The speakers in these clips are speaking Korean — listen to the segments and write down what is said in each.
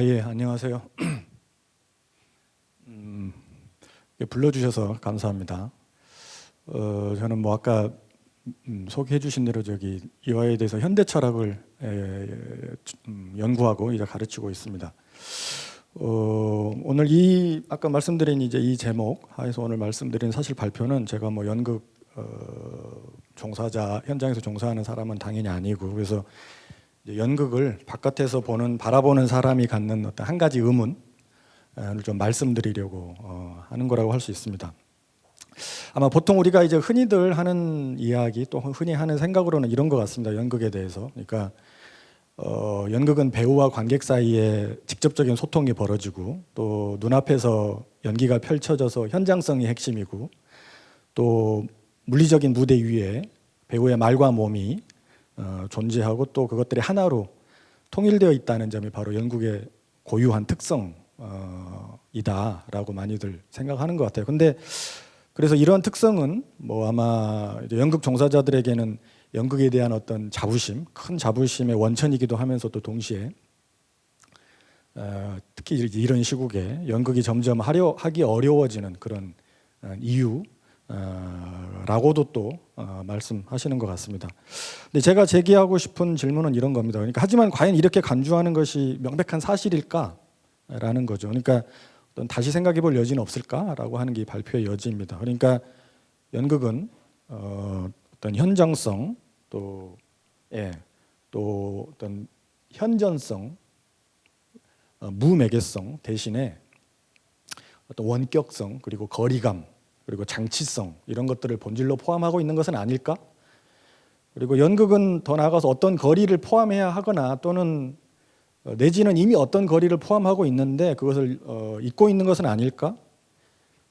예, 안녕하세요. 음, 불러주셔서 감사합니다. 저는 뭐 아까 소개해 주신 대로 이화에 대해서 현대 철학을 연구하고 이제 가르치고 있습니다. 오늘 아까 말씀드린 이제 이 제목 하에서 오늘 말씀드린 사실 발표는 제가 뭐 연극 종사자 현장에서 종사하는 사람은 당연히 아니고, 그래서 이제 연극을 바깥에서 바라보는 사람이 갖는 어떤 한 가지 의문을 좀 말씀드리려고 하는 거라고 할 수 있습니다. 아마 보통 우리가 이제 흔히들 하는 이야기, 또 흔히 하는 생각으로는 이런 것 같습니다. 연극에 대해서. 그러니까 연극은 배우와 관객 사이에 직접적인 소통이 벌어지고, 또 눈앞에서 연기가 펼쳐져서 현장성이 핵심이고, 또 물리적인 무대 위에 배우의 말과 몸이 존재하고, 또 그것들이 하나로 통일되어 있다는 점이 바로 연극의 고유한 특성이다라고 많이들 생각하는 것 같아요. 근데 그래서 이런 특성은 뭐 아마 연극 종사자들에게는 연극에 대한 어떤 자부심, 큰 자부심의 원천이기도 하면서도 동시에 특히 이런 시국에 연극이 점점 하기 어려워지는 그런 이유 라고도 또 말씀하시는 것 같습니다. 근데 제가 제기하고 싶은 질문은 이런 겁니다. 그러니까 하지만 과연 이렇게 간주하는 것이 명백한 사실일까라는 거죠. 그러니까 다시 생각해 볼 여지는 없을까라고 하는 게 이 발표의 여지입니다. 그러니까 연극은 어떤 현장성, 또 어떤 현전성, 무매개성 대신에 어떤 원격성, 그리고 거리감, 그리고 장치성, 이런 것들을 본질로 포함하고 있는 것은 아닐까? 그리고 연극은 더 나아가서 어떤 거리를 포함해야 하거나, 또는 내지는 이미 어떤 거리를 포함하고 있는데 그것을 잊고 있는 것은 아닐까?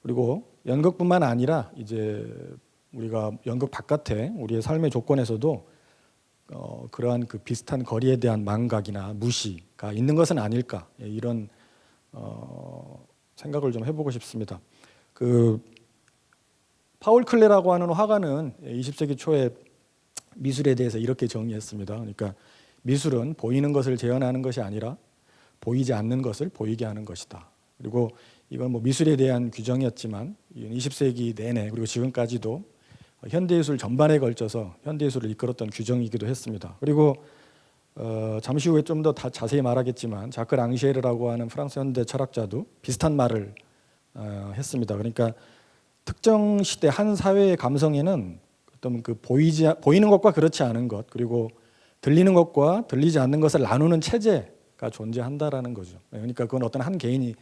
그리고 연극뿐만 아니라 이제 우리가 연극 바깥에 우리의 삶의 조건에서도 그러한 그 비슷한 거리에 대한 망각이나 무시가 있는 것은 아닐까? 이런 생각을 좀 해보고 싶습니다. 파울 클레라고 하는 화가는 20세기 초에 미술에 대해서 이렇게 정의했습니다. 그러니까 미술은 보이는 것을 재현하는 것이 아니라 보이지 않는 것을 보이게 하는 것이다. 그리고 이건 뭐 미술에 대한 규정이었지만 20세기 내내 그리고 지금까지도 현대예술 전반에 걸쳐서 현대예술을 이끌었던 규정이기도 했습니다. 그리고 잠시 후에 좀 더 자세히 말하겠지만 자크 랑시에르라고 하는 프랑스 현대 철학자도 비슷한 말을 했습니다. 그러니까 특정 시대 한 사회의 감성에는 어떤 보이는 것과 그렇지 않은 것, 그리고 들리는 것과 들리지 않는 것을 나누는 체제가 존재한다라는 거죠. 그러니까 그건 어떤 한 개인이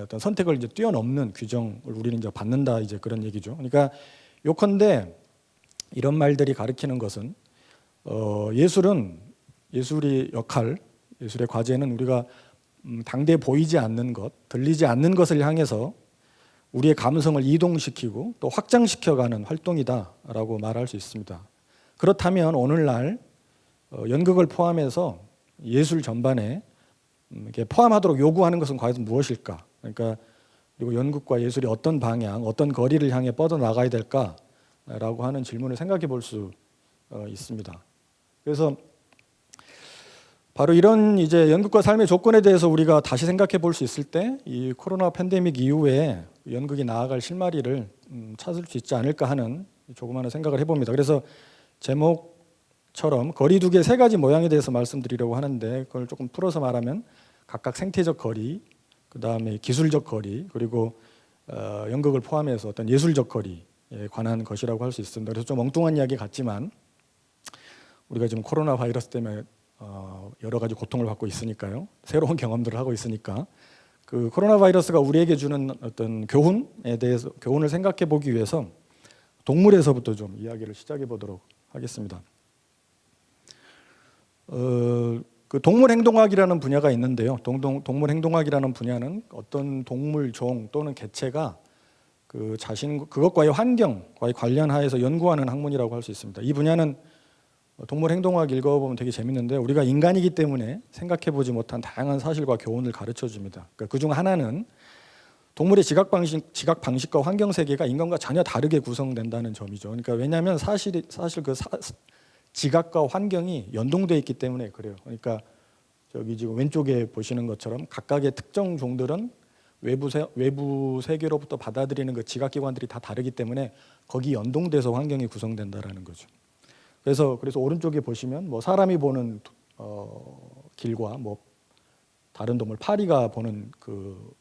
어떤 선택을 이제 뛰어넘는 규정을 우리는 이제 받는다, 이제 그런 얘기죠. 그러니까 요컨대 이런 말들이 가리키는 것은 예술의 역할, 예술의 과제는 우리가 당대 보이지 않는 것, 들리지 않는 것을 향해서 우리의 감성을 이동시키고 또 확장시켜가는 활동이다라고 말할 수 있습니다. 그렇다면 오늘날 연극을 포함해서 예술 전반에 이렇게 포함하도록 요구하는 것은 과연 무엇일까? 그러니까 그리고 연극과 예술이 어떤 방향, 어떤 거리를 향해 뻗어나가야 될까라고 하는 질문을 생각해 볼 수 있습니다. 그래서 바로 이런 이제 연극과 삶의 조건에 대해서 우리가 다시 생각해 볼 수 있을 때 이 코로나 팬데믹 이후에 연극이 나아갈 실마리를 찾을 수 있지 않을까 하는 조그마한 생각을 해봅니다. 그래서 제목처럼 거리두기의 세 가지 모양에 대해서 말씀드리려고 하는데, 그걸 조금 풀어서 말하면 각각 생태적 거리, 그 다음에 기술적 거리, 그리고 연극을 포함해서 어떤 예술적 거리에 관한 것이라고 할 수 있습니다. 그래서 좀 엉뚱한 이야기 같지만 우리가 지금 코로나 바이러스 때문에 여러 가지 고통을 받고 있으니까요. 새로운 경험들을 하고 있으니까 그 코로나 바이러스가 우리에게 주는 어떤 교훈을 생각해 보기 위해서 동물에서부터 좀 이야기를 시작해 보도록 하겠습니다. 그 동물 행동학이라는 분야가 있는데요. 동물 행동학이라는 분야는 어떤 동물 종 또는 개체가 그것과의 환경과의 관련하여서 연구하는 학문이라고 할 수 있습니다. 이 분야는 동물 행동학 읽어보면 되게 재밌는데, 우리가 인간이기 때문에 생각해보지 못한 다양한 사실과 교훈을 가르쳐줍니다. 그러니까 그중 하나는 동물의 지각 방식과 환경 세계가 인간과 전혀 다르게 구성된다는 점이죠. 그러니까 왜냐하면 사실 지각과 환경이 연동되어 있기 때문에 그래요. 그러니까 저기 지금 왼쪽에 보시는 것처럼 각각의 특정 종들은 외부 세계로부터 받아들이는 그 지각기관들이 다 다르기 때문에 거기 연동돼서 환경이 구성된다라는 거죠. 그래서 오른쪽에 보시면 뭐 사람이 보는 길과 뭐 다른 동물 파리가 보는 그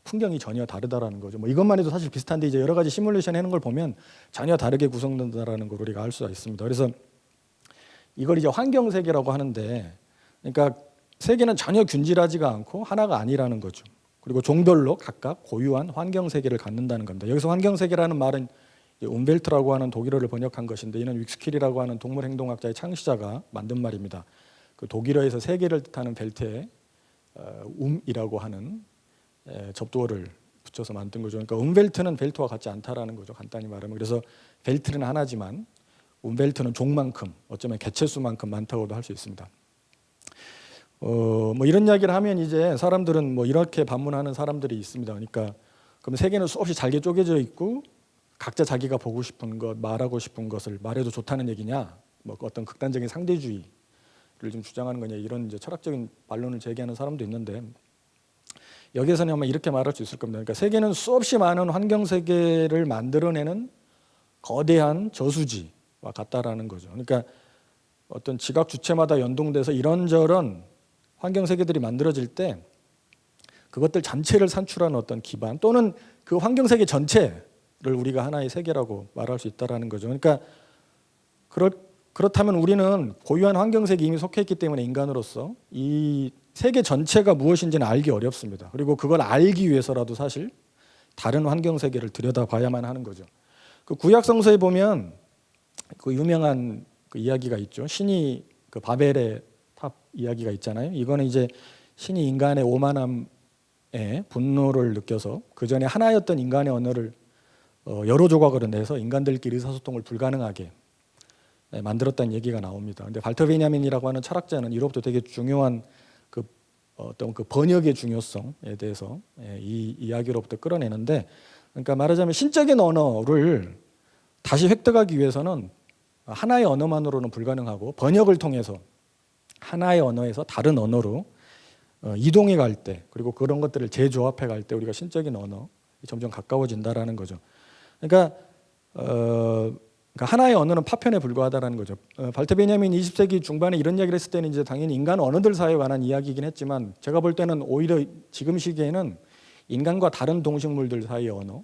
풍경이 전혀 다르다라는 거죠. 뭐 이것만 해도 사실 비슷한데 이제 여러 가지 시뮬레이션 하는 걸 보면 전혀 다르게 구성된다라는 걸 우리가 알 수가 있습니다. 그래서 이걸 이제 환경 세계라고 하는데, 그러니까 세계는 전혀 균질하지가 않고 하나가 아니라는 거죠. 그리고 종별로 각각 고유한 환경 세계를 갖는다는 겁니다. 여기서 환경 세계라는 말은 움벨트라고 하는 독일어를 번역한 것인데, 이는 윅스킬이라고 하는 동물 행동학자의 창시자가 만든 말입니다. 그 독일어에서 세계를 뜻하는 벨트에 움이라고 하는 접두어를 붙여서 만든 거죠. 그러니까 움벨트는 벨트와 같지 않다라는 거죠. 간단히 말하면. 그래서 벨트는 하나지만 움벨트는 종만큼, 어쩌면 개체수만큼 많다고도 할 수 있습니다. 뭐 이런 이야기를 하면 이제 사람들은 뭐 이렇게 반문하는 사람들이 있습니다. 그러니까 그럼 세계는 수없이 잘게 쪼개져 있고 각자 자기가 보고 싶은 것, 말하고 싶은 것을 말해도 좋다는 얘기냐? 뭐 어떤 극단적인 상대주의를 좀 주장하는 거냐? 이런 이제 철학적인 반론을 제기하는 사람도 있는데, 여기에서는 아마 이렇게 말할 수 있을 겁니다. 그러니까 세계는 수없이 많은 환경 세계를 만들어내는 거대한 저수지와 같다라는 거죠. 그러니까 어떤 지각 주체마다 연동돼서 이런저런 환경 세계들이 만들어질 때 그것들 전체를 산출하는 어떤 기반, 또는 그 환경 세계 전체를 우리가 하나의 세계라고 말할 수 있다라는 거죠. 그러니까 그렇다면 우리는 고유한 환경 세계에 이미 속해 있기 때문에 인간으로서 이 세계 전체가 무엇인지는 알기 어렵습니다. 그리고 그걸 알기 위해서라도 사실 다른 환경 세계를 들여다봐야만 하는 거죠. 그 구약 성서에 보면 그 유명한 그 이야기가 있죠. 신이 그 바벨의 탑 이야기가 있잖아요. 이거는 이제 신이 인간의 오만함에 분노를 느껴서 그 전에 하나였던 인간의 언어를 여러 조각으로 내서 인간들끼리 의사소통을 불가능하게 만들었다는 얘기가 나옵니다. 근데 발터 베냐민이라고 하는 철학자는 이로부터 되게 중요한 그 어떤 그 번역의 중요성에 대해서 이 이야기로부터 끌어내는데, 그러니까 말하자면 신적인 언어를 다시 획득하기 위해서는 하나의 언어만으로는 불가능하고 번역을 통해서 하나의 언어에서 다른 언어로 이동해 갈 때, 그리고 그런 것들을 재조합해 갈 때 우리가 신적인 언어에 점점 가까워진다라는 거죠. 그러니까 하나의 언어는 파편에 불과하다라는 거죠. 발터 베냐민 20세기 중반에 이런 이야기를 했을 때는 이제 당연히 인간 언어들 사이에 관한 이야기이긴 했지만, 제가 볼 때는 오히려 지금 시기에는 인간과 다른 동식물들 사이의 언어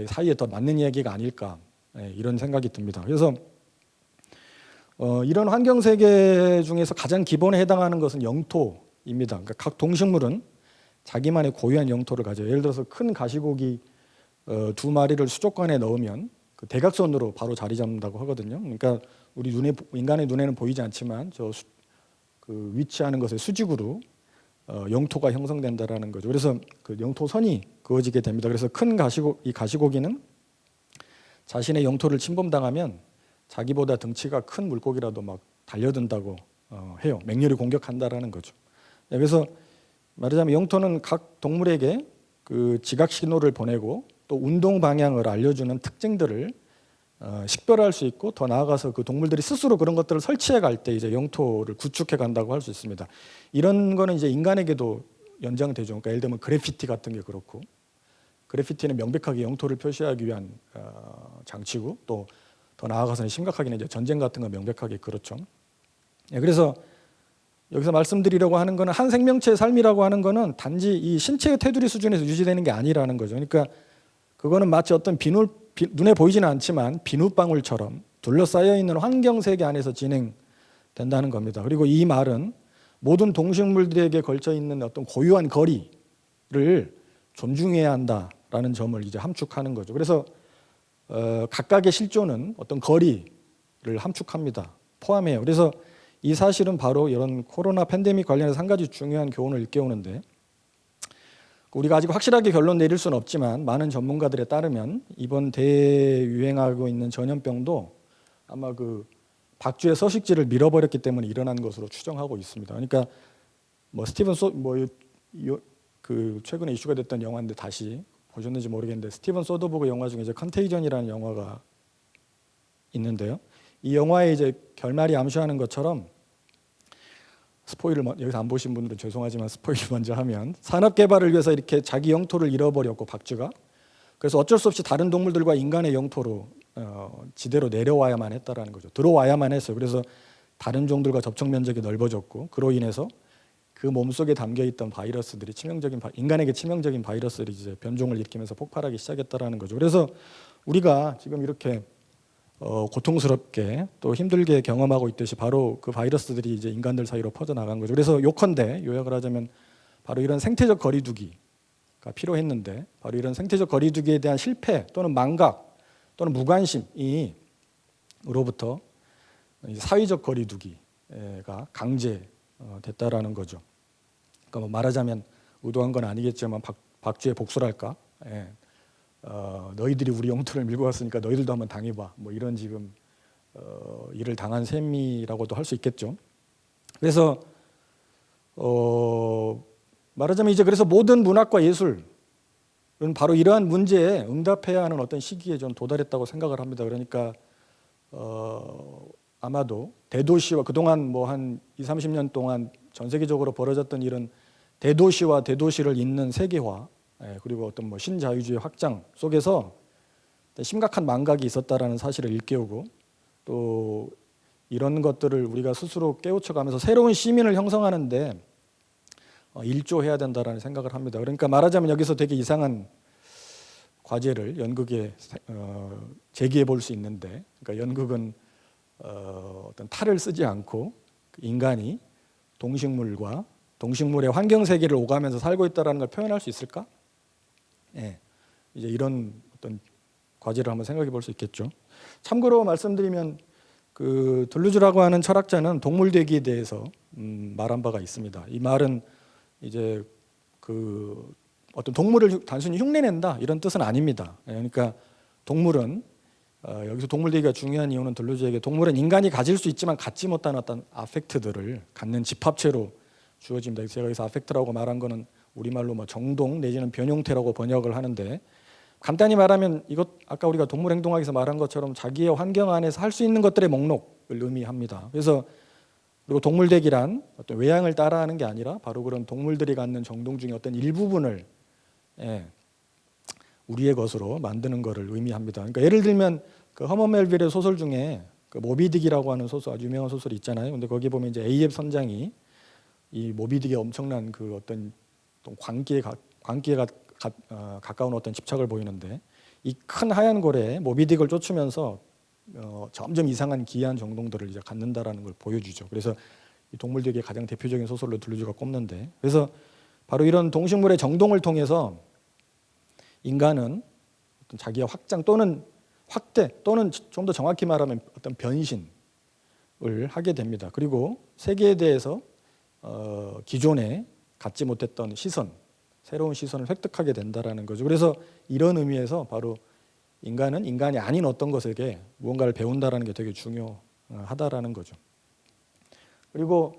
사이에 더 맞는 이야기가 아닐까, 이런 생각이 듭니다. 그래서 이런 환경 세계 중에서 가장 기본에 해당하는 것은 영토입니다. 그러니까 각 동식물은 자기만의 고유한 영토를 가져요. 예를 들어서 큰 가시고기 2마리를 수족관에 넣으면 그 대각선으로 바로 자리 잡는다고 하거든요. 그러니까 우리 인간의 눈에는 보이지 않지만 그 위치하는 것의 수직으로 영토가 형성된다라는 거죠. 그래서 그 영토선이 그어지게 됩니다. 그래서 큰 가시고기는 자신의 영토를 침범당하면 자기보다 덩치가 큰 물고기라도 막 달려든다고 해요. 맹렬히 공격한다라는 거죠. 그래서 말하자면 영토는 각 동물에게 그 지각 신호를 보내고 또 운동 방향을 알려주는 특징들을 식별할 수 있고, 더 나아가서 그 동물들이 스스로 그런 것들을 설치해 갈 때 이제 영토를 구축해 간다고 할 수 있습니다. 이런 거는 이제 인간에게도 연장되죠. 그러니까 예를 들면 그래피티 같은 게 그렇고, 그래피티는 명백하게 영토를 표시하기 위한 장치고, 또 더 나아가서는 심각하게는 이제 전쟁 같은 거 명백하게 그렇죠. 그래서 여기서 말씀드리려고 하는 거는 한 생명체의 삶이라고 하는 거는 단지 이 신체의 테두리 수준에서 유지되는 게 아니라는 거죠. 그러니까 그거는 마치 어떤 눈에 보이지는 않지만 비눗방울처럼 둘러싸여 있는 환경 세계 안에서 진행된다는 겁니다. 그리고 이 말은 모든 동식물들에게 걸쳐 있는 어떤 고유한 거리를 존중해야 한다라는 점을 이제 함축하는 거죠. 그래서 각각의 실존은 어떤 거리를 함축합니다. 포함해요. 그래서 이 사실은 바로 이런 코로나 팬데믹 관련해서 한 가지 중요한 교훈을 일깨우는데, 우리가 아직 확실하게 결론 내릴 수는 없지만 많은 전문가들에 따르면 이번 대유행하고 있는 전염병도 아마 그 박쥐의 서식지를 밀어버렸기 때문에 일어난 것으로 추정하고 있습니다. 그러니까 뭐 그 최근에 이슈가 됐던 영화인데 다시 보셨는지 모르겠는데, 스티븐 소더버그 영화 중에 이제 컨테이전이라는 영화가 있는데요. 이 영화의 이제 결말이 암시하는 것처럼 여기서 안 보신 분들은 죄송하지만 스포일을 먼저 하면 산업 개발을 위해서 이렇게 자기 영토를 잃어버렸고 박쥐가 그래서 어쩔 수 없이 다른 동물들과 인간의 영토로 지대로 내려와야만 했다라는 거죠. 들어와야만 했어요. 그래서 다른 종들과 접촉 면적이 넓어졌고 그로 인해서 그 몸속에 담겨 있던 바이러스들이 인간에게 치명적인 바이러스들이 이제 변종을 일으키면서 폭발하기 시작했다라는 거죠. 그래서 우리가 지금 이렇게 고통스럽게 또 힘들게 경험하고 있듯이 바로 그 바이러스들이 이제 인간들 사이로 퍼져나간 거죠. 그래서 요약을 하자면 바로 이런 생태적 거리두기가 필요했는데 바로 이런 생태적 거리두기에 대한 실패 또는 망각 또는 무관심으로부터 사회적 거리두기가 강제됐다라는 거죠. 그러니까 뭐 말하자면 의도한 건 아니겠지만 박쥐의 복수랄까? 너희들이 우리 영토를 밀고 왔으니까 너희들도 한번 당해봐. 뭐 이런 지금 일을 당한 셈이라고도 할 수 있겠죠. 그래서 말하자면 이제 그래서 모든 문학과 예술은 바로 이러한 문제에 응답해야 하는 어떤 시기에 좀 도달했다고 생각을 합니다. 그러니까 아마도 대도시와 그동안 뭐 한 20-30년 동안 전 세계적으로 벌어졌던 이런 대도시와 대도시를 잇는 세계화 그리고 어떤 뭐 신자유주의 확장 속에서 심각한 망각이 있었다라는 사실을 일깨우고 또 이런 것들을 우리가 스스로 깨우쳐가면서 새로운 시민을 형성하는데 일조해야 된다라는 생각을 합니다. 그러니까 말하자면 여기서 되게 이상한 과제를 연극에 제기해 볼 수 있는데, 그러니까 연극은 어떤 탈을 쓰지 않고 인간이 동식물의 환경 세계를 오가면서 살고 있다라는 걸 표현할 수 있을까? 이제 이런 어떤 과제를 한번 생각해 볼 수 있겠죠. 참고로 말씀드리면 그 둘루즈라고 하는 철학자는 동물되기에 대해서 말한 바가 있습니다. 이 말은 이제 그 어떤 동물을 단순히 흉내낸다 이런 뜻은 아닙니다. 그러니까 동물은 여기서 동물되기가 중요한 이유는 둘루즈에게 동물은 인간이 가질 수 있지만 갖지 못한 어떤 아펙트들을 갖는 집합체로 주어집니다. 제가 여기서 아펙트라고 말한 거는 우리말로 뭐 정동 내지는 변형태라고 번역을 하는데 간단히 말하면 이것 아까 우리가 동물 행동학에서 말한 것처럼 자기의 환경 안에서 할 수 있는 것들의 목록을 의미합니다. 그래서 그리고 동물대기란 어떤 외향을 따라하는 게 아니라 바로 그런 동물들이 갖는 정동 중에 어떤 일부분을 우리의 것으로 만드는 것을 의미합니다. 그러니까 예를 들면 그 허먼 멜빌의 소설 중에 그 모비딕이라고 하는 소설 아주 유명한 소설이 있잖아요. 근데 거기 보면 이제 에이앱 선장이 이 모비딕의 엄청난 그 어떤 광기에 가까운 어떤 집착을 보이는데 이 큰 하얀 고래에 모비딕을 쫓으면서 점점 이상한 기이한 정동들을 이제 갖는다라는 걸 보여주죠. 그래서 이 동물들에게 가장 대표적인 소설로 둘루즈가 꼽는데 그래서 바로 이런 동식물의 정동을 통해서 인간은 어떤 자기의 확장 또는 확대 또는 좀 더 정확히 말하면 어떤 변신을 하게 됩니다. 그리고 세계에 대해서 기존에 갖지 못했던 시선, 새로운 시선을 획득하게 된다라는 거죠. 그래서 이런 의미에서 바로 인간은 인간이 아닌 어떤 것에게 무언가를 배운다라는 게 되게 중요하다라는 거죠. 그리고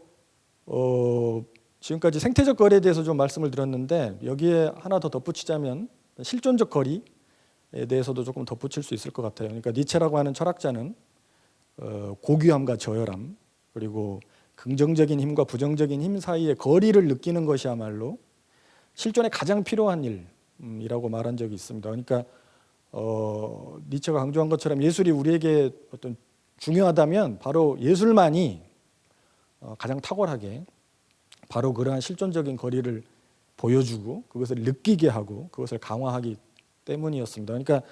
지금까지 생태적 거리에 대해서 좀 말씀을 드렸는데 여기에 하나 더 덧붙이자면 실존적 거리에 대해서도 조금 덧붙일 수 있을 것 같아요. 그러니까 니체라고 하는 철학자는 고귀함과 저열함 그리고 긍정적인 힘과 부정적인 힘 사이의 거리를 느끼는 것이야말로 실존에 가장 필요한 일이라고 말한 적이 있습니다. 그러니까 니체가 강조한 것처럼 예술이 우리에게 어떤 중요하다면 바로 예술만이 가장 탁월하게 바로 그러한 실존적인 거리를 보여주고 그것을 느끼게 하고 그것을 강화하기 때문이었습니다. 그러니까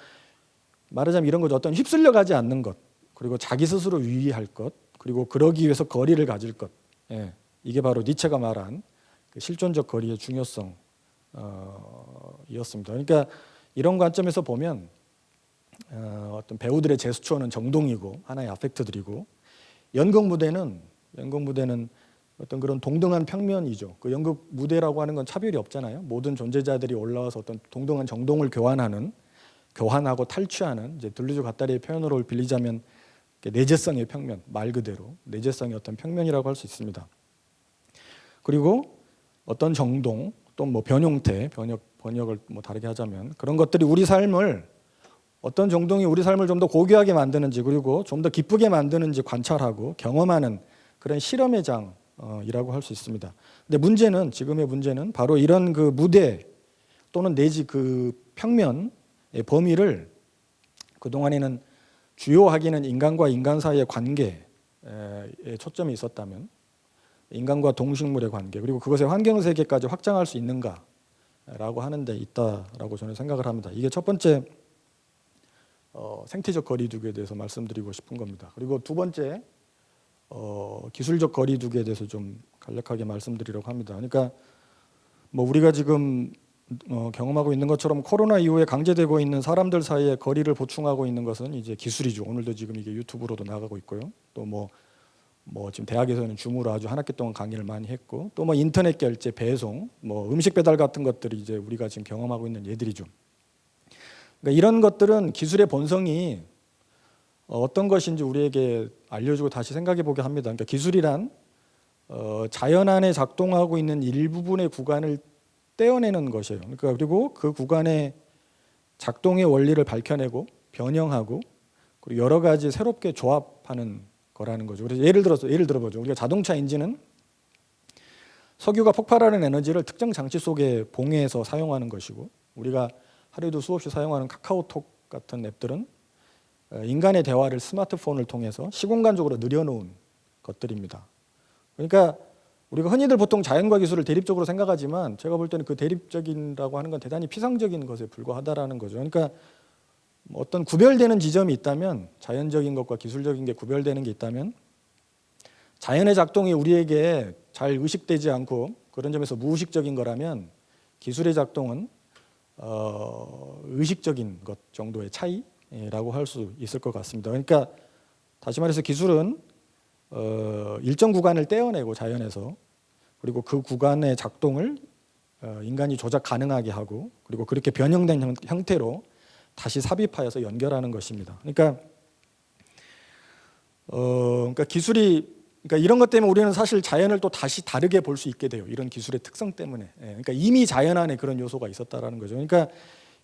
말하자면 이런 거죠. 어떤 휩쓸려 가지 않는 것 그리고 자기 스스로 유의할 것 그리고 그러기 위해서 거리를 가질 것 이게 바로 니체가 말한 그 실존적 거리의 중요성이었습니다. 그러니까 이런 관점에서 보면 어떤 배우들의 제스처는 정동이고 하나의 아펙트들이고 연극 무대는 어떤 그런 동등한 평면이죠. 그 연극 무대라고 하는 건 차별이 없잖아요. 모든 존재자들이 올라와서 어떤 동등한 정동을 교환하고 탈취하는 이제 둘루즈 가따리의 표현으로 빌리자면 내재성의 평면, 말 그대로 내재성의 어떤 평면이라고 할 수 있습니다. 그리고 어떤 정동 또 뭐 변형태, 번역을 뭐 다르게 하자면 그런 것들이 우리 삶을 어떤 정동이 우리 삶을 좀 더 고귀하게 만드는지 그리고 좀 더 기쁘게 만드는지 관찰하고 경험하는 그런 실험의 장이 이라고 할 수 있습니다. 근데 문제는 지금의 문제는 바로 이런 그 무대 또는 내지 그 평면의 범위를 그동안에는 주요하기는 인간과 인간 사이의 관계에 초점이 있었다면 인간과 동식물의 관계 그리고 그것의 환경 세계까지 확장할 수 있는가라고 하는 데 있다라고 저는 생각을 합니다. 이게 첫 번째 생태적 거리두기에 대해서 말씀드리고 싶은 겁니다. 그리고 두 번째 기술적 거리두기에 대해서 좀 간략하게 말씀드리려고 합니다. 그러니까 뭐 우리가 지금 경험하고 있는 것처럼 코로나 이후에 강제되고 있는 사람들 사이에 거리를 보충하고 있는 것은 이제 기술이죠. 오늘도 지금 이게 유튜브로도 나가고 있고요. 또 뭐 지금 대학에서는 줌으로 아주 한 학기 동안 강의를 많이 했고 또 뭐 인터넷 결제, 배송, 뭐 음식 배달 같은 것들이 이제 우리가 지금 경험하고 있는 예들이죠. 그러니까 이런 것들은 기술의 본성이 어떤 것인지 우리에게 알려주고 다시 생각해 보게 합니다. 그러니까 기술이란 자연 안에 작동하고 있는 일부분의 구간을 떼어내는 것이에요. 그러니까 그리고 그 구간의 작동의 원리를 밝혀내고 변형하고 그리고 여러 가지 새롭게 조합하는 거라는 거죠. 그래서 예를 들어보죠. 우리가 자동차 엔진은 석유가 폭발하는 에너지를 특정 장치 속에 봉해서 사용하는 것이고 우리가 하루에도 수없이 사용하는 카카오톡 같은 앱들은 인간의 대화를 스마트폰을 통해서 시공간적으로 늘여놓은 것들입니다. 그러니까 우리가 흔히들 보통 자연과 기술을 대립적으로 생각하지만 제가 볼 때는 그 대립적이라고 하는 건 대단히 피상적인 것에 불과하다라는 거죠. 그러니까 어떤 구별되는 지점이 있다면 자연적인 것과 기술적인 게 구별되는 게 있다면 자연의 작동이 우리에게 잘 의식되지 않고 그런 점에서 무의식적인 거라면 기술의 작동은 의식적인 것 정도의 차이라고 할 수 있을 것 같습니다. 그러니까 다시 말해서 기술은 일정 구간을 떼어내고 자연에서 그리고 그 구간의 작동을 인간이 조작 가능하게 하고 그리고 그렇게 변형된 형태로 다시 삽입하여서 연결하는 것입니다. 그러니까 기술이 그러니까 이런 것 때문에 우리는 사실 자연을 또 다시 다르게 볼 수 있게 돼요. 이런 기술의 특성 때문에. 그러니까 이미 자연 안에 그런 요소가 있었다라는 거죠. 그러니까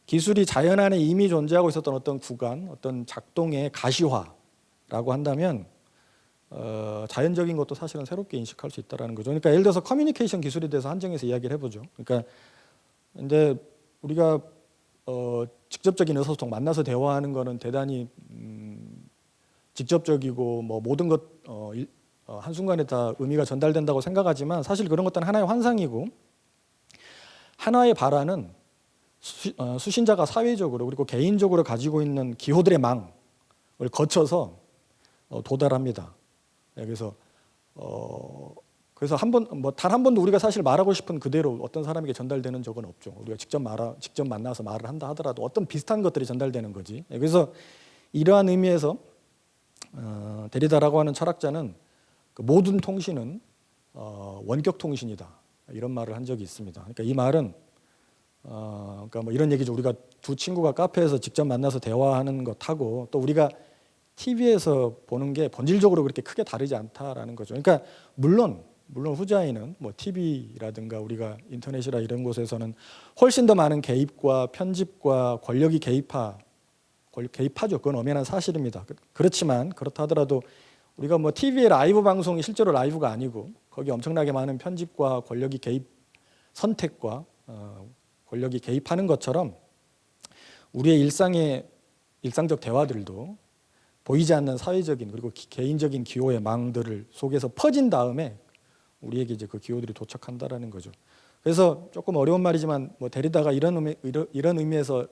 기술이 자연 안에 이미 존재하고 있었던 어떤 구간, 어떤 작동의 가시화라고 한다면 자연적인 것도 사실은 새롭게 인식할 수 있다라는 거죠. 그러니까 예를 들어서 커뮤니케이션 기술에 대해서 한정해서 이야기를 해보죠. 그러니까 근데 우리가 직접적인 의사소통, 만나서 대화하는 거는 대단히 직접적이고 뭐 모든 것 한순간에 다 의미가 전달된다고 생각하지만 사실 그런 것들은 하나의 환상이고 하나의 바라는 수신자가 사회적으로 그리고 개인적으로 가지고 있는 기호들의 망을 거쳐서 도달합니다. 그래서 단 한 번도 우리가 사실 말하고 싶은 그대로 어떤 사람에게 전달되는 적은 없죠. 우리가 직접 만나서 말을 한다 하더라도 어떤 비슷한 것들이 전달되는 거지. 그래서 이러한 의미에서 데리다라고 하는 철학자는 그 모든 통신은 원격 통신이다 이런 말을 한 적이 있습니다. 그러니까 이 말은 그러니까 뭐 이런 얘기죠. 우리가 두 친구가 카페에서 직접 만나서 대화하는 것하고 또 우리가 TV에서 보는 게 본질적으로 그렇게 크게 다르지 않다라는 거죠. 그러니까 물론 후자에는 뭐 TV라든가 우리가 인터넷이라 이런 곳에서는 훨씬 더 많은 개입과 편집과 권력이 개입하죠. 그건 엄연한 사실입니다. 그렇지만 그렇다 하더라도 우리가 뭐 TV의 라이브 방송이 실제로 라이브가 아니고 거기 엄청나게 많은 편집과 권력이 개입, 선택과 권력이 개입하는 것처럼 우리의 일상적 대화들도 보이지 않는 사회적인 그리고 개인적인 기호의 망들을 속에서 퍼진 다음에 우리에게 이제 그 기호들이 도착한다라는 거죠. 그래서 조금 어려운 말이지만 뭐 데리다가 이런 의미에서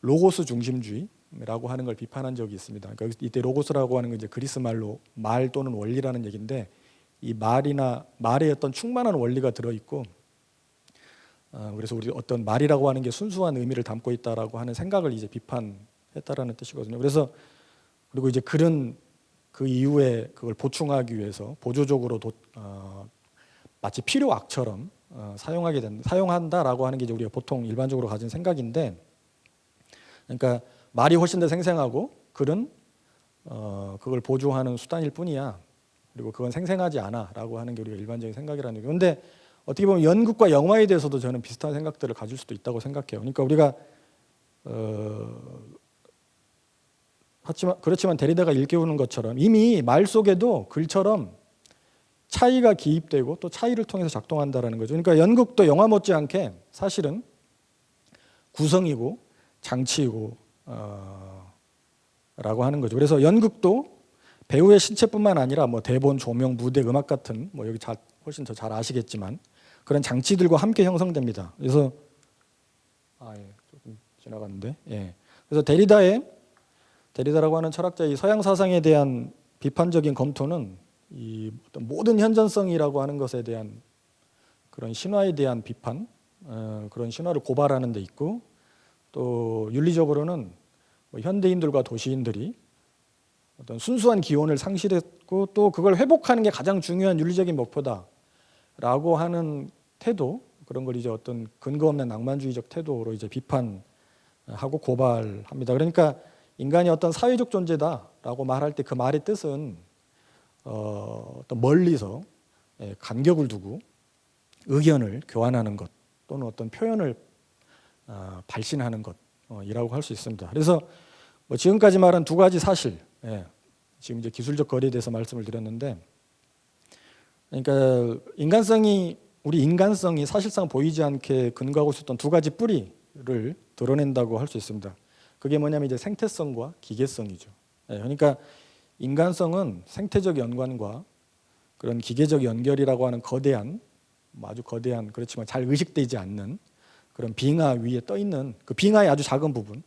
로고스 중심주의라고 하는 걸 비판한 적이 있습니다. 그러니까 이때 로고스라고 하는 건 이제 그리스 말로 말 또는 원리라는 얘기인데 이 말에 어떤 충만한 원리가 들어 있고 그래서 우리 어떤 말이라고 하는 게 순수한 의미를 담고 있다라고 하는 생각을 이제 비판했다라는 뜻이거든요. 그리고 이제 그 이후에 그걸 보충하기 위해서 보조적으로 마치 필요악처럼 사용한다라고 하는 게 이제 우리가 보통 일반적으로 가진 생각인데, 그러니까 말이 훨씬 더 생생하고 글은 그걸 보조하는 수단일 뿐이야. 그리고 그건 생생하지 않아라고 하는 게 우리가 일반적인 생각이라는 거예요. 그런데 어떻게 보면 연극과 영화에 대해서도 저는 비슷한 생각들을 가질 수도 있다고 생각해요. 그러니까 우리가 그렇지만 데리다가 일깨우는 것처럼 이미 말 속에도 글처럼 차이가 기입되고 또 차이를 통해서 작동한다라는 거죠. 그러니까 연극도 영화 못지않게 사실은 구성이고 장치이고 라고 하는 거죠. 그래서 연극도 배우의 신체뿐만 아니라 뭐 대본, 조명, 무대, 음악 같은 뭐 여기 훨씬 더 잘 아시겠지만 그런 장치들과 함께 형성됩니다. 그래서 조금 지나갔는데, 그래서 데리다라고 하는 철학자의 서양 사상에 대한 비판적인 검토는 이 어떤 모든 현전성이라고 하는 것에 대한 그런 신화에 대한 비판, 그런 신화를 고발하는 데 있고, 또 윤리적으로는 뭐 현대인들과 도시인들이 어떤 순수한 기원을 상실했고 또 그걸 회복하는 게 가장 중요한 윤리적인 목표다라고 하는 태도, 그런 걸 이제 어떤 근거 없는 낭만주의적 태도로 이제 비판하고 고발합니다. 그러니까 인간이 어떤 사회적 존재다라고 말할 때 그 말의 뜻은 어떤 멀리서 간격을 두고 의견을 교환하는 것 또는 어떤 표현을 발신하는 것이라고 할 수 있습니다. 그래서 뭐 지금까지 말한 두 가지 사실, 지금 이제 기술적 거리에 대해서 말씀을 드렸는데, 그러니까 우리 인간성이 사실상 보이지 않게 근거하고 있었던 두 가지 뿌리를 드러낸다고 할 수 있습니다. 그게 뭐냐면 이제 생태성과 기계성이죠. 그러니까 인간성은 생태적 연관과 그런 기계적 연결이라고 하는 거대한, 아주 거대한, 그렇지만 잘 의식되지 않는 그런 빙하 위에 떠 있는 그 빙하의 아주 작은 부분,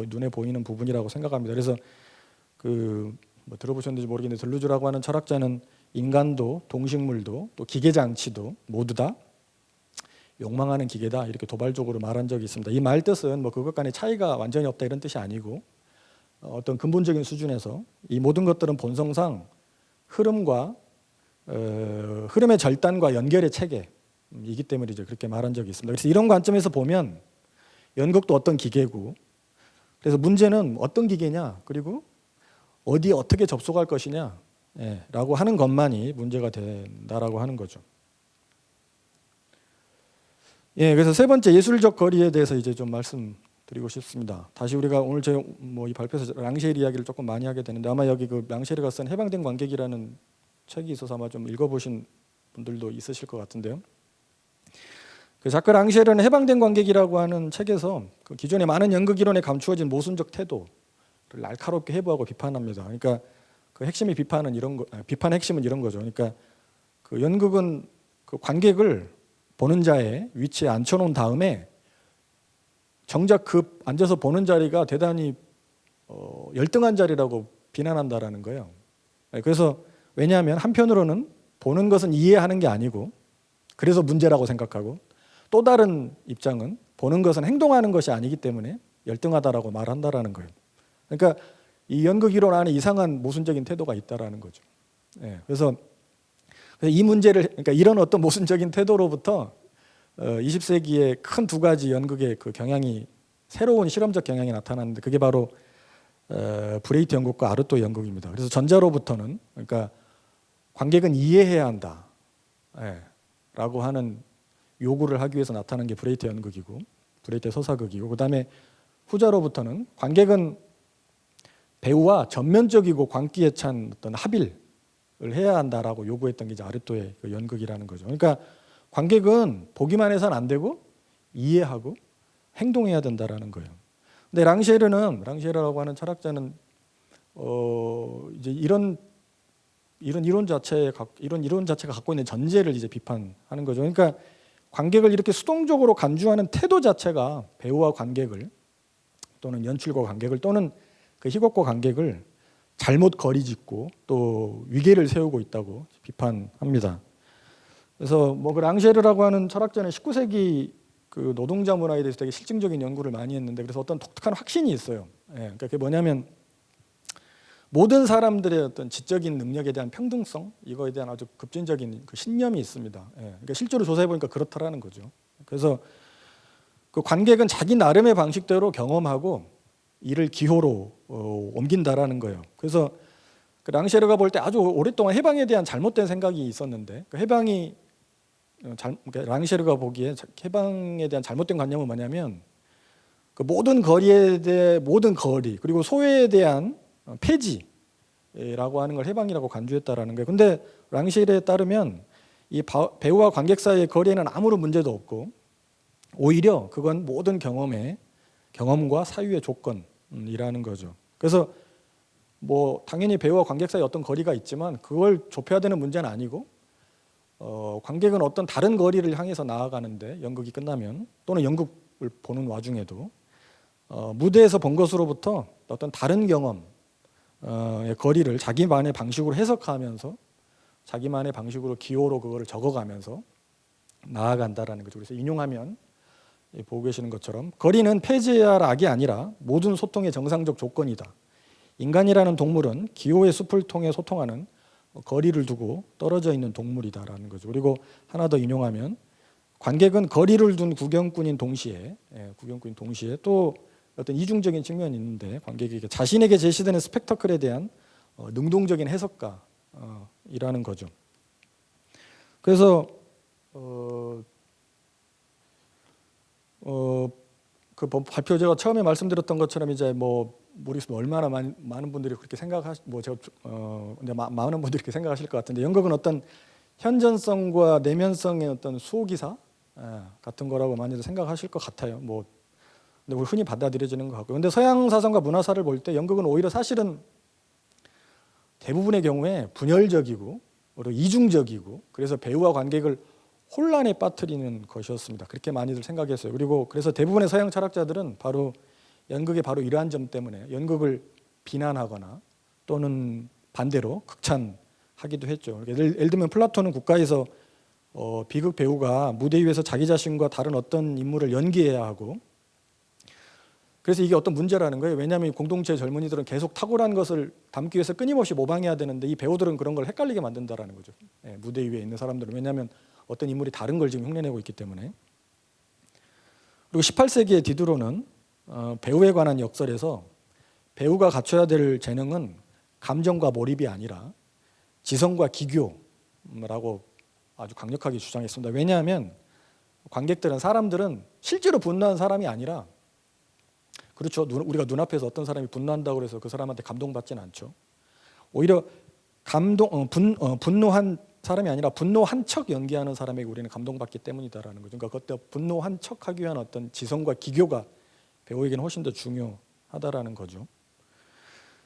눈에 보이는 부분이라고 생각합니다. 그래서 뭐 들어보셨는지 모르겠는데 들루즈라고 하는 철학자는 인간도 동식물도 또 기계 장치도 모두 다 욕망하는 기계다 이렇게 도발적으로 말한 적이 있습니다. 이 말 뜻은 뭐 그것 간의 차이가 완전히 없다 이런 뜻이 아니고 어떤 근본적인 수준에서 이 모든 것들은 본성상 흐름의 절단과 연결의 체계이기 때문에 이제 그렇게 말한 적이 있습니다. 그래서 이런 관점에서 보면 연극도 어떤 기계고, 그래서 문제는 어떤 기계냐 그리고 어디에 어떻게 접속할 것이냐 라고 하는 것만이 문제가 된다라고 하는 거죠. 그래서 세 번째 예술적 거리에 대해서 이제 좀 말씀드리고 싶습니다. 다시 우리가 오늘 이 발표에서 랑셰르 이야기를 조금 많이 하게 되는데 아마 여기 그 랑셰르가 쓴 해방된 관객이라는 책이 있어서 아마 좀 읽어보신 분들도 있으실 것 같은데요. 그 자크 랑셰르는 해방된 관객이라고 하는 책에서 그 기존의 많은 연극 이론에 감추어진 모순적 태도를 날카롭게 해부하고 비판합니다. 그러니까 그 핵심의 비판은 비판의 핵심은 이런 거죠. 그러니까 그 연극은 그 관객을 보는 자의 위치에 앉혀놓은 다음에 정작 그 앉아서 보는 자리가 대단히 열등한 자리라고 비난한다라는 거예요. 그래서 왜냐하면 한편으로는 보는 것은 이해하는 게 아니고 그래서 문제라고 생각하고, 또 다른 입장은 보는 것은 행동하는 것이 아니기 때문에 열등하다라고 말한다라는 거예요. 그러니까 이 연극 이론 안에 이상한 모순적인 태도가 있다라는 거죠. 그래서 이 문제를, 그러니까 이런 어떤 모순적인 태도로부터 20세기에 큰 두 가지 연극의 그 경향이, 새로운 실험적 경향이 나타났는데 그게 바로 브레이트 연극과 아르토 연극입니다. 그래서 전자로부터는, 그러니까 관객은 이해해야 한다 라고 하는 요구를 하기 위해서 나타난 게 브레이트 연극이고 브레이트 서사극이고, 그 다음에 후자로부터는 관객은 배우와 전면적이고 광기에 찬 어떤 합일을 해야 한다라고 요구했던 게 이제 아르토의 그 연극이라는 거죠. 그러니까 관객은 보기만 해서는 안 되고 이해하고 행동해야 된다라는 거예요. 근데 랑셰르라고 하는 철학자는 이제 이런 이론 자체가 갖고 있는 전제를 이제 비판하는 거죠. 그러니까 관객을 이렇게 수동적으로 간주하는 태도 자체가 배우와 관객을, 또는 연출과 관객을, 또는 그 희곡과 관객을 잘못 거리짓고 또 위계를 세우고 있다고 비판합니다. 그래서 뭐 그 랑셰르라고 하는 철학자는 19세기 그 노동자 문화에 대해서 되게 실증적인 연구를 많이 했는데, 그래서 어떤 독특한 확신이 있어요. 그러니까 그게 뭐냐면 모든 사람들의 어떤 지적인 능력에 대한 평등성, 이거에 대한 아주 급진적인 그 신념이 있습니다. 그러니까 실제로 조사해 보니까 그렇다라는 거죠. 그래서 그 관객은 자기 나름의 방식대로 경험하고 이를 기호로 옮긴다라는 거예요. 그래서 그 랑셰르가 볼 때 아주 오랫동안 해방에 대한 잘못된 생각이 있었는데, 그 그러니까 랑셰르가 보기에 해방에 대한 잘못된 관념은 뭐냐면 그 모든 거리 그리고 소외에 대한 폐지, 거리라고 하는 걸 해방이라고 간주했다라는 거예요. 근데 랑실에 따르면 이 배우와 관객 사이의 거리에는 아무런 문제도 없고 오히려 그건 모든 경험과 사유의 조건이라는 거죠. 그래서 뭐 당연히 배우와 관객 사이에 어떤 거리가 있지만 그걸 좁혀야 되는 문제는 아니고 관객은 어떤 다른 거리를 향해서 나아가는데 연극이 끝나면 또는 연극을 보는 와중에도 무대에서 본 것으로부터 어떤 다른 경험의 거리를 자기만의 방식으로 해석하면서 자기만의 방식으로 기호로 그거를 적어가면서 나아간다라는 거죠. 그래서 인용하면 보고 계시는 것처럼 거리는 폐지해야 할 악이 아니라 모든 소통의 정상적 조건이다. 인간이라는 동물은 기호의 숲을 통해 소통하는 거리를 두고 떨어져 있는 동물이다라는 거죠. 그리고 하나 더 인용하면 관객은 거리를 둔 구경꾼인 동시에 또 어떤 이중적인 측면이 있는데 관객에게 자신에게 제시되는 스펙터클에 대한 능동적인 해석가이라는 거죠. 그래서 그 발표 제가 처음에 말씀드렸던 것처럼 이제 뭐 모르겠습니다. 얼마나 많은 분들이 그렇게 근데 많은 분들이 그렇게 생각하실 것 같은데 연극은 어떤 현전성과 내면성의 어떤 수호기사 같은 거라고 많이들 생각하실 것 같아요. 뭐 근데 우리 흔히 받아들여지는 것 같고. 근데 서양 사상과 문화사를 볼 때 연극은 오히려 사실은 대부분의 경우에 분열적이고 그리고 이중적이고 그래서 배우와 관객을 혼란에 빠뜨리는 것이었습니다. 그렇게 많이들 생각했어요. 그리고 그래서 대부분의 서양 철학자들은 바로 연극의 바로 이러한 점 때문에 연극을 비난하거나 또는 반대로 극찬하기도 했죠. 예를 들면 플라톤은 국가에서 비극 배우가 무대 위에서 자기 자신과 다른 어떤 인물을 연기해야 하고 그래서 이게 어떤 문제라는 거예요. 왜냐하면 공동체 젊은이들은 계속 탁월한 것을 담기 위해서 끊임없이 모방해야 되는데 이 배우들은 그런 걸 헷갈리게 만든다라는 거죠. 무대 위에 있는 사람들은. 왜냐하면 어떤 인물이 다른 걸 지금 흉내내고 있기 때문에. 그리고 18세기의 디드로는 배우에 관한 역설에서 배우가 갖춰야 될 재능은 감정과 몰입이 아니라 지성과 기교라고 아주 강력하게 주장했습니다. 왜냐하면 사람들은 실제로 분노한 사람이 아니라 그렇죠. 우리가 눈앞에서 어떤 사람이 분노한다고 해서 그 사람한테 감동받지는 않죠. 오히려 분노한 사람이 아니라 분노한 척 연기하는 사람에게 우리는 감동받기 때문이다라는 거죠. 그러니까 그때 분노한 척하기 위한 어떤 지성과 기교가 배우에게는 훨씬 더 중요하다라는 거죠.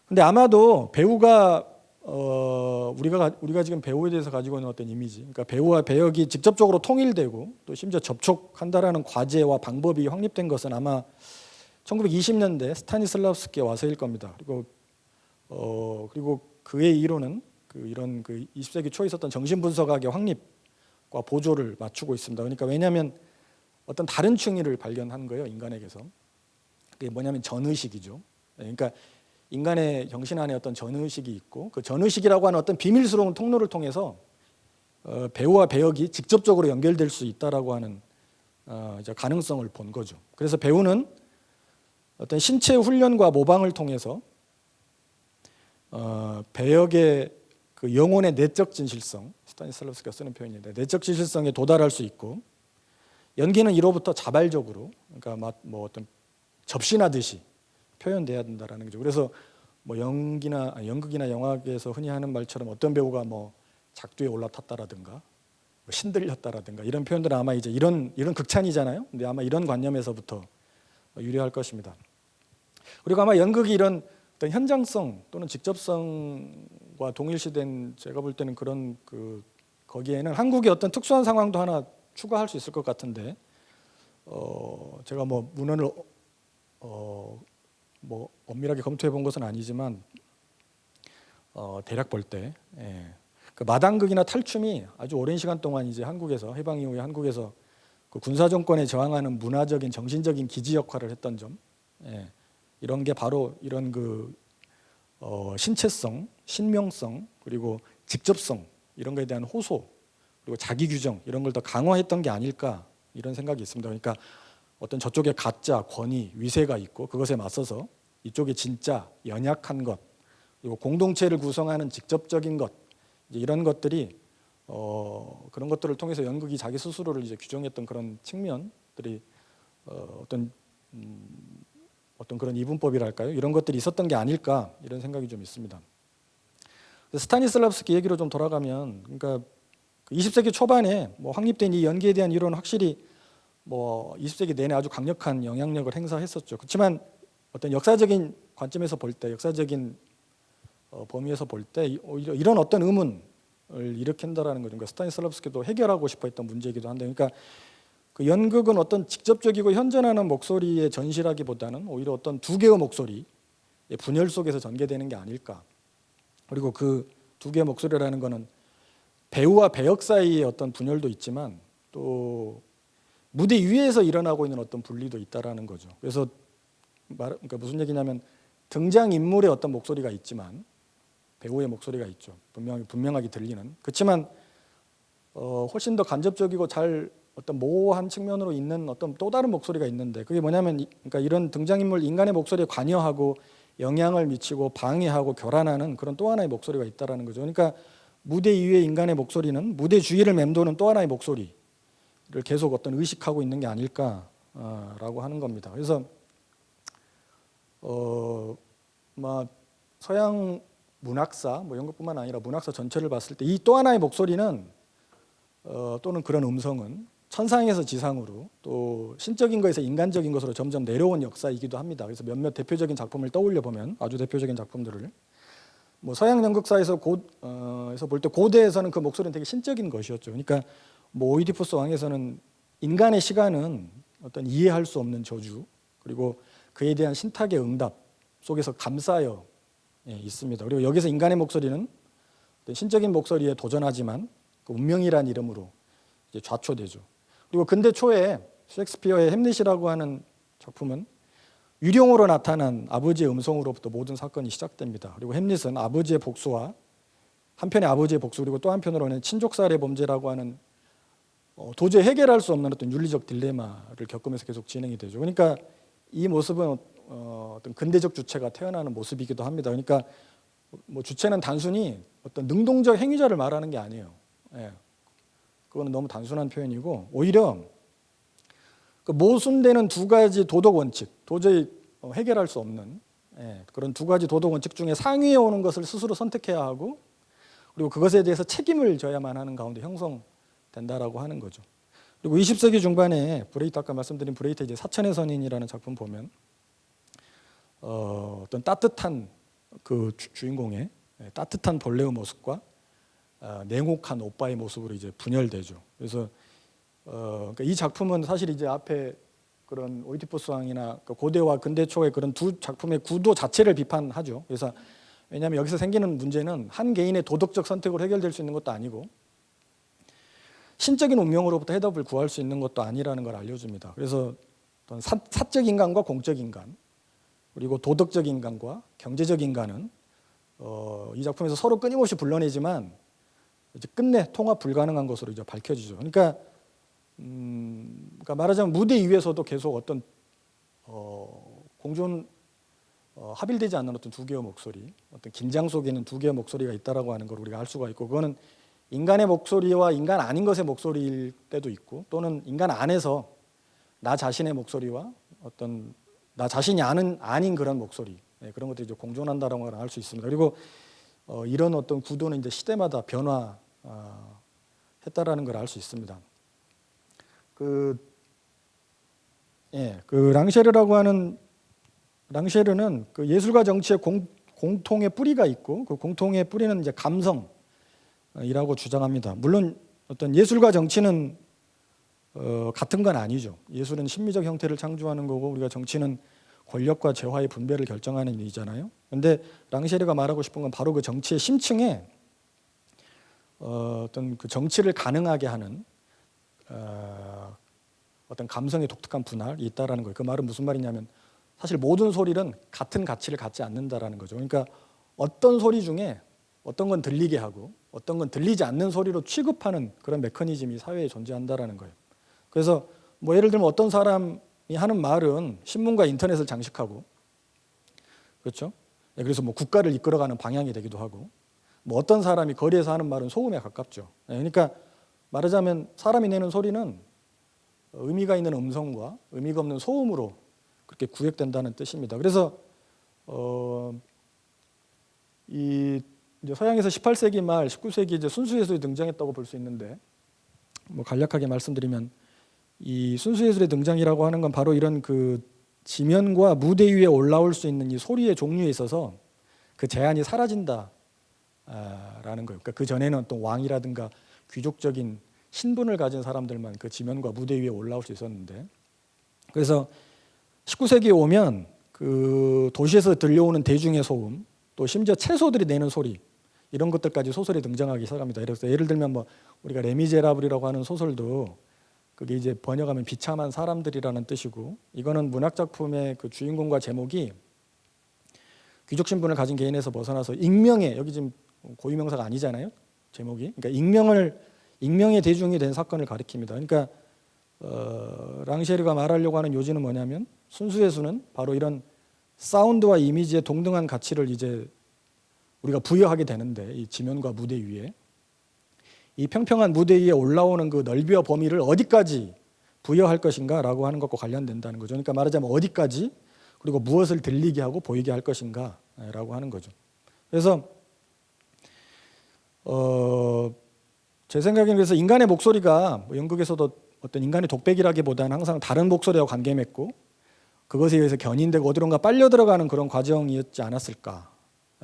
근데 아마도 배우가 우리가 지금 배우에 대해서 가지고 있는 어떤 이미지, 그러니까 배우와 배역이 직접적으로 통일되고 또 심지어 접촉한다라는 과제와 방법이 확립된 것은 아마 1920년대 스타니슬라브스키에 와서일 겁니다. 그리고 그의 이론은 이런 20세기 초에 있었던 정신분석학의 확립과 보조를 맞추고 있습니다. 그러니까 왜냐하면 어떤 다른 층위를 발견한 거예요, 인간에게서. 그게 뭐냐면 전의식이죠. 그러니까 인간의 정신 안에 어떤 전의식이 있고 그 전의식이라고 하는 어떤 비밀스러운 통로를 통해서 배우와 배역이 직접적으로 연결될 수 있다라고 하는 이제 가능성을 본 거죠. 그래서 배우는 어떤 신체 훈련과 모방을 통해서 배역의 그 영혼의 내적 진실성, 스타니슬라브스키가 쓰는 표현인데 내적 진실성에 도달할 수 있고 연기는 이로부터 자발적으로 그러니까 뭐 어떤 접신하듯이 표현돼야 된다라는 거죠. 그래서 뭐 연극이나 영화에서 흔히 하는 말처럼 어떤 배우가 뭐 작두에 올라탔다라든가 뭐 신들렸다라든가 이런 표현들은 아마 이제 이런 극찬이잖아요. 근데 아마 이런 관념에서부터 유래할 것입니다. 그리고 아마 연극이 이런 어떤 현장성 또는 직접성과 동일시된 제가 볼 때는 그런 거기에는 한국의 어떤 특수한 상황도 하나 추가할 수 있을 것 같은데 제가 뭐 문헌을 뭐 엄밀하게 검토해 본 것은 아니지만 대략 볼 때 그 마당극이나 탈춤이 아주 오랜 시간 동안 이제 한국에서 해방 이후에 한국에서 그 군사 정권에 저항하는 문화적인 정신적인 기지 역할을 했던 점 이런 게 바로 이런 신체성, 신명성 그리고 직접성 이런 거에 대한 호소 그리고 자기 규정 이런 걸 더 강화했던 게 아닐까 이런 생각이 있습니다. 그러니까 어떤 저쪽에 가짜, 권위, 위세가 있고 그것에 맞서서 이쪽에 진짜, 연약한 것 그리고 공동체를 구성하는 직접적인 것 이런 것들이 그런 것들을 통해서 연극이 자기 스스로를 이제 규정했던 그런 측면들이 어떤 그런 이분법이랄까요? 이런 것들이 있었던 게 아닐까 이런 생각이 좀 있습니다. 스타니슬라브스키 얘기로 좀 돌아가면, 그러니까 20세기 초반에 뭐 확립된 이 연기에 대한 이론은 확실히 뭐 20세기 내내 아주 강력한 영향력을 행사했었죠. 그렇지만 어떤 역사적인 관점에서 볼 때, 역사적인 범위에서 볼 때 오히려 이런 어떤 의문을 일으킨다라는 거죠. 그러니까 스타니슬라브스키도 해결하고 싶어했던 문제이기도 한데, 그러니까 그 연극은 어떤 직접적이고 현존하는 목소리의 전시라기보다는 오히려 어떤 두 개의 목소리의 분열 속에서 전개되는 게 아닐까. 그리고 그 두 개의 목소리라는 거는 배우와 배역 사이의 어떤 분열도 있지만 또 무대 위에서 일어나고 있는 어떤 분리도 있다라는 거죠. 그래서 그러니까 무슨 얘기냐면 등장 인물의 어떤 목소리가 있지만 배우의 목소리가 있죠. 분명하게 들리는. 그렇지만 훨씬 더 간접적이고 잘 어떤 모호한 측면으로 있는 어떤 또 다른 목소리가 있는데, 그게 뭐냐면 그러니까 이런 등장인물 인간의 목소리에 관여하고 영향을 미치고 방해하고 교란하는 그런 또 하나의 목소리가 있다라는 거죠. 그러니까 무대 위의 인간의 목소리는 무대 주위를 맴도는 또 하나의 목소리를 계속 어떤 의식하고 있는 게 아닐까라고 하는 겁니다. 그래서 서양 문학사 뭐 이런 것뿐만 아니라 문학사 전체를 봤을 때 이 또 하나의 목소리는 또는 그런 음성은 천상에서 지상으로 또 신적인 것에서 인간적인 것으로 점점 내려온 역사이기도 합니다. 그래서 몇몇 대표적인 작품을 떠올려 보면, 아주 대표적인 작품들을 뭐 서양 연극사에서 에서 볼 때 고대에서는 그 목소리는 되게 신적인 것이었죠. 그러니까 뭐 오이디푸스 왕에서는 인간의 시간은 어떤 이해할 수 없는 저주, 그리고 그에 대한 신탁의 응답 속에서 감싸여 있습니다. 그리고 여기서 인간의 목소리는 신적인 목소리에 도전하지만 그 운명이란 이름으로 이제 좌초되죠. 그리고 근대 초에 셰익스피어의 햄릿이라고 하는 작품은 유령으로 나타난 아버지의 음성으로부터 모든 사건이 시작됩니다. 그리고 햄릿은 아버지의 복수와 한편의 아버지의 복수, 그리고 또 한편으로는 친족살해 범죄라고 하는 도저히 해결할 수 없는 어떤 윤리적 딜레마를 겪으면서 계속 진행이 되죠. 그러니까 이 모습은 어떤 근대적 주체가 태어나는 모습이기도 합니다. 그러니까 뭐 주체는 단순히 어떤 능동적 행위자를 말하는 게 아니에요. 그거는 너무 단순한 표현이고, 오히려 그 모순되는 두 가지 도덕 원칙, 도저히 해결할 수 없는 그런 두 가지 도덕 원칙 중에 상위에 오는 것을 스스로 선택해야 하고, 그리고 그것에 대해서 책임을 져야만 하는 가운데 형성된다라고 하는 거죠. 그리고 20세기 중반에 브레이트, 아까 말씀드린 브레이트 이제 사천의 선인이라는 작품 보면 어떤 따뜻한 그 주인공의 따뜻한 벌레의 모습과 냉혹한 오빠의 모습으로 이제 분열되죠. 그래서 그러니까 이 작품은 사실 이제 앞에 그런 오이디푸스 왕이나 고대와 근대 초의 그런 두 작품의 구도 자체를 비판하죠. 그래서 왜냐하면 여기서 생기는 문제는 한 개인의 도덕적 선택으로 해결될 수 있는 것도 아니고 신적인 운명으로부터 해답을 구할 수 있는 것도 아니라는 걸 알려줍니다. 그래서 어떤 사적 인간과 공적 인간, 그리고 도덕적 인간과 경제적 인간은 이 작품에서 서로 끊임없이 불러내지만 이제 끝내 통합 불가능한 것으로 이제 밝혀지죠. 그러니까 말하자면 무대 위에서도 계속 어떤 공존 합일되지 않는 어떤 두 개의 목소리, 어떤 긴장 속에는 두 개의 목소리가 있다라고 하는 걸 우리가 알 수가 있고, 그거는 인간의 목소리와 인간 아닌 것의 목소리일 때도 있고, 또는 인간 안에서 나 자신의 목소리와 어떤 나 자신이 아닌 그런 목소리, 그런 것들이 이제 공존한다라는 걸 알 수 있습니다. 그리고 이런 어떤 구도는 이제 시대마다 변화했다라는 걸 알 수 있습니다. 그 랑쉐르는 그 예술과 정치의 공통의 뿌리가 있고, 그 공통의 뿌리는 이제 감성이라고 주장합니다. 물론 어떤 예술과 정치는 같은 건 아니죠. 예술은 심미적 형태를 창조하는 거고, 우리가 정치는 권력과 재화의 분배를 결정하는 일이잖아요. 그런데 랑쉐르가 말하고 싶은 건 바로 그 정치의 심층에 어떤 그 정치를 가능하게 하는 어떤 감성의 독특한 분할이 있다라는 거예요. 그 말은 무슨 말이냐면 사실 모든 소리는 같은 가치를 갖지 않는다라는 거죠. 그러니까 어떤 소리 중에 어떤 건 들리게 하고 어떤 건 들리지 않는 소리로 취급하는 그런 메커니즘이 사회에 존재한다라는 거예요. 그래서 뭐 예를 들면 어떤 사람이 하는 말은 신문과 인터넷을 장식하고, 그렇죠? 그래서 뭐 국가를 이끌어가는 방향이 되기도 하고, 뭐 어떤 사람이 거리에서 하는 말은 소음에 가깝죠. 그러니까 말하자면 사람이 내는 소리는 의미가 있는 음성과 의미가 없는 소음으로 그렇게 구획된다는 뜻입니다. 그래서 이 이제 서양에서 18세기 말 19세기 이제 순수예술이 등장했다고 볼 수 있는데, 뭐 간략하게 말씀드리면 이 순수예술의 등장이라고 하는 건 바로 이런 그 지면과 무대 위에 올라올 수 있는 이 소리의 종류에 있어서 그 제한이 사라진다라는 거예요. 그러니까 그 전에는 어떤 왕이라든가 귀족적인 신분을 가진 사람들만 그 지면과 무대 위에 올라올 수 있었는데, 그래서 19세기에 오면 그 도시에서 들려오는 대중의 소음, 또 심지어 채소들이 내는 소리, 이런 것들까지 소설에 등장하기 시작합니다. 그래서 예를 들면 뭐 우리가 레미제라블이라고 하는 소설도 그게 이제 번역하면 비참한 사람들이라는 뜻이고, 이거는 문학 작품의 그 주인공과 제목이 귀족 신분을 가진 개인에서 벗어나서 익명의, 여기 지금 고유명사가 아니잖아요, 제목이. 그러니까 익명의 대중이 된 사건을 가리킵니다. 그러니까 랑셰르가 말하려고 하는 요지는 뭐냐면, 순수예술은 바로 이런 사운드와 이미지의 동등한 가치를 이제 우리가 부여하게 되는데, 이 지면과 무대 위에 이 평평한 무대 위에 올라오는 그 넓이와 범위를 어디까지 부여할 것인가라고 하는 것과 관련된다는 거죠. 그러니까 말하자면 어디까지, 그리고 무엇을 들리게 하고 보이게 할 것인가라고 하는 거죠. 그래서 제 생각에는 그래서 인간의 목소리가 뭐 연극에서도 어떤 인간의 독백이라기보다는 항상 다른 목소리와 관계 맺고 그것에 의해서 견인되고 어디론가 빨려 들어가는 그런 과정이었지 않았을까.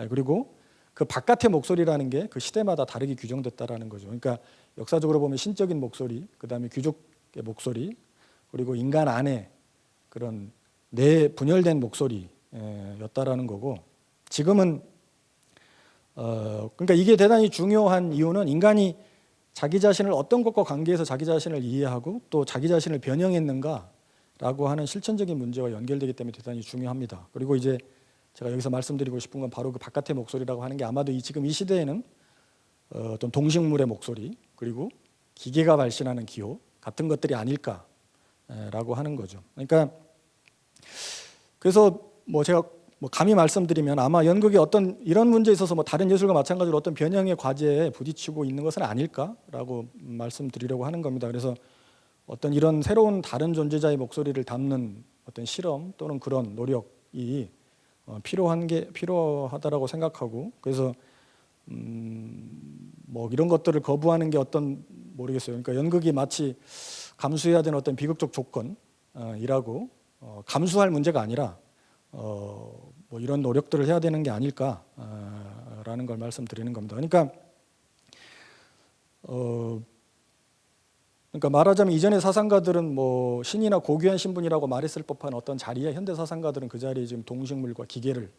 그리고 그 바깥의 목소리라는 게 그 시대마다 다르게 규정됐다라는 거죠. 그러니까 역사적으로 보면 신적인 목소리, 그다음에 귀족의 목소리, 그리고 인간 안에 그런 분열된 목소리였다라는 거고, 지금은 그러니까 이게 대단히 중요한 이유는 인간이 자기 자신을 어떤 것과 관계해서 자기 자신을 이해하고 또 자기 자신을 변형했는가라고 하는 실천적인 문제와 연결되기 때문에 대단히 중요합니다. 그리고 이제 제가 여기서 말씀드리고 싶은 건 바로 그 바깥의 목소리라고 하는 게 아마도 지금 이 시대에는 어떤 동식물의 목소리, 그리고 기계가 발신하는 기호 같은 것들이 아닐까라고 하는 거죠. 그러니까 그래서 뭐 제가 뭐 감히 말씀드리면 아마 연극이 어떤 이런 문제에 있어서 뭐 다른 예술과 마찬가지로 어떤 변형의 과제에 부딪히고 있는 것은 아닐까라고 말씀드리려고 하는 겁니다. 그래서 어떤 이런 새로운 다른 존재자의 목소리를 담는 어떤 실험 또는 그런 노력이 필요하다라고 생각하고, 그래서 뭐 이런 것들을 거부하는 게 어떤 모르겠어요. 그러니까 연극이 마치 감수해야 되는 어떤 비극적 조건이라고 감수할 문제가 아니라 뭐 이런 노력들을 해야 되는 게 아닐까라는 걸 말씀드리는 겁니다. 그러니까 말하자면 이전의 사상가들은 뭐 신이나 고귀한 신분이라고 말했을 법한 어떤 자리에 현대 사상가들은 그 자리에 지금 동식물과 기계를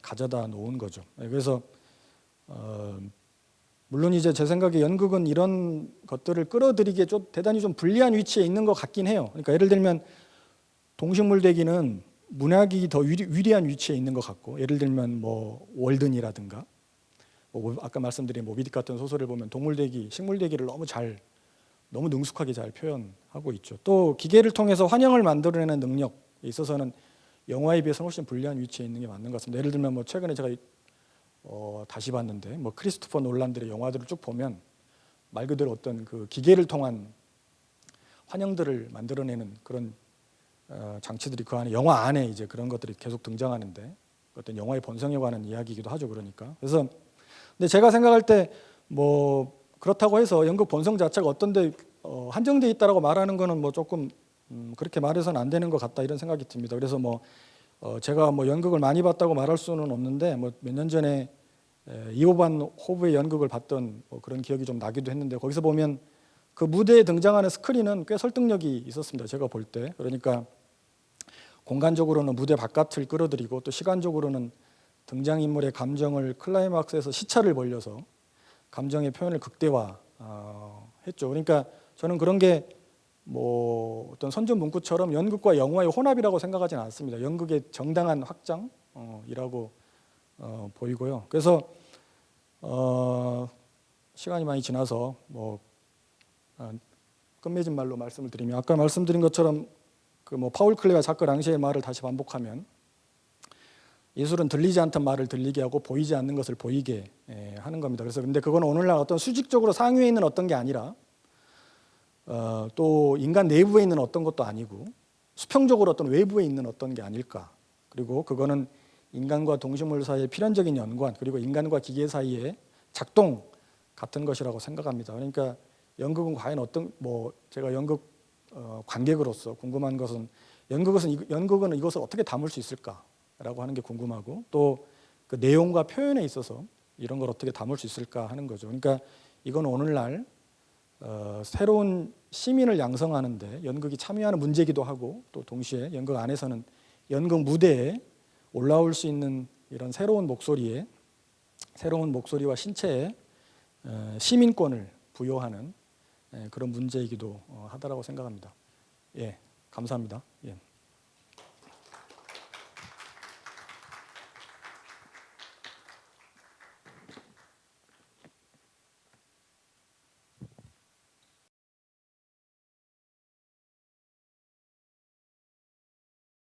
가져다 놓은 거죠. 그래서 물론 이제 제 생각에 연극은 이런 것들을 끌어들이기에 대단히 좀 불리한 위치에 있는 것 같긴 해요. 그러니까 예를 들면 동식물 대기는 문학이 더 위리한 위치에 있는 것 같고, 예를 들면 뭐 월든이라든가 뭐 아까 말씀드린 모비딕 같은 소설을 보면 동물 대기, 식물 대기를 너무 능숙하게 잘 표현하고 있죠. 또 기계를 통해서 환영을 만들어내는 능력에 있어서는 영화에 비해서는 훨씬 불리한 위치에 있는 게 맞는 것 같습니다. 예를 들면 뭐 최근에 제가 다시 봤는데 뭐 크리스토퍼 놀란들의 영화들을 쭉 보면 말 그대로 어떤 그 기계를 통한 환영들을 만들어내는 그런 장치들이 그 안에, 영화 안에 이제 그런 것들이 계속 등장하는데 어떤 영화의 본성에 관한 이야기이기도 하죠. 그러니까 그래서 근데 제가 생각할 때 뭐 그렇다고 해서 연극 본성 자체가 어떤데 한정돼 있다라고 말하는 거는 뭐 조금 그렇게 말해서는 안 되는 것 같다, 이런 생각이 듭니다. 그래서 뭐 제가 뭐 연극을 많이 봤다고 말할 수는 없는데 뭐 몇 년 전에 이호반 호브의 연극을 봤던 뭐 그런 기억이 좀 나기도 했는데, 거기서 보면 그 무대에 등장하는 스크린은 꽤 설득력이 있었습니다. 제가 볼 때. 그러니까 공간적으로는 무대 바깥을 끌어들이고 또 시간적으로는 등장인물의 감정을 클라이막스에서 시차를 벌려서 감정의 표현을 극대화했죠. 그러니까 저는 그런 게 뭐 어떤 선전 문구처럼 연극과 영화의 혼합이라고 생각하지는 않습니다. 연극의 정당한 확장이라고 보이고요. 그래서 시간이 많이 지나서 뭐 끝맺은 말로 말씀을 드리면, 아까 말씀드린 것처럼 그 뭐 파울 클레와 자크 랑시의 말을 다시 반복하면, 예술은 들리지 않던 말을 들리게 하고 보이지 않는 것을 보이게 하는 겁니다. 그래서 근데 그건 오늘날 어떤 수직적으로 상위에 있는 어떤 게 아니라 또 인간 내부에 있는 어떤 것도 아니고 수평적으로 어떤 외부에 있는 어떤 게 아닐까. 그리고 그거는 인간과 동식물 사이의 필연적인 연관 그리고 인간과 기계 사이의 작동 같은 것이라고 생각합니다. 그러니까 연극은 과연 어떤 제가 연극 관객으로서 궁금한 것은 연극은 이것을 어떻게 담을 수 있을까라고 하는 게 궁금하고 또 그 내용과 표현에 있어서 이런 걸 어떻게 담을 수 있을까 하는 거죠. 그러니까 이건 오늘날 새로운 시민을 양성하는데 연극이 참여하는 문제이기도 하고 또 동시에 연극 안에서는 연극 무대에 올라올 수 있는 이런 새로운 목소리와 신체에 시민권을 부여하는 그런 문제이기도 하다라고 생각합니다. 예, 감사합니다. 예.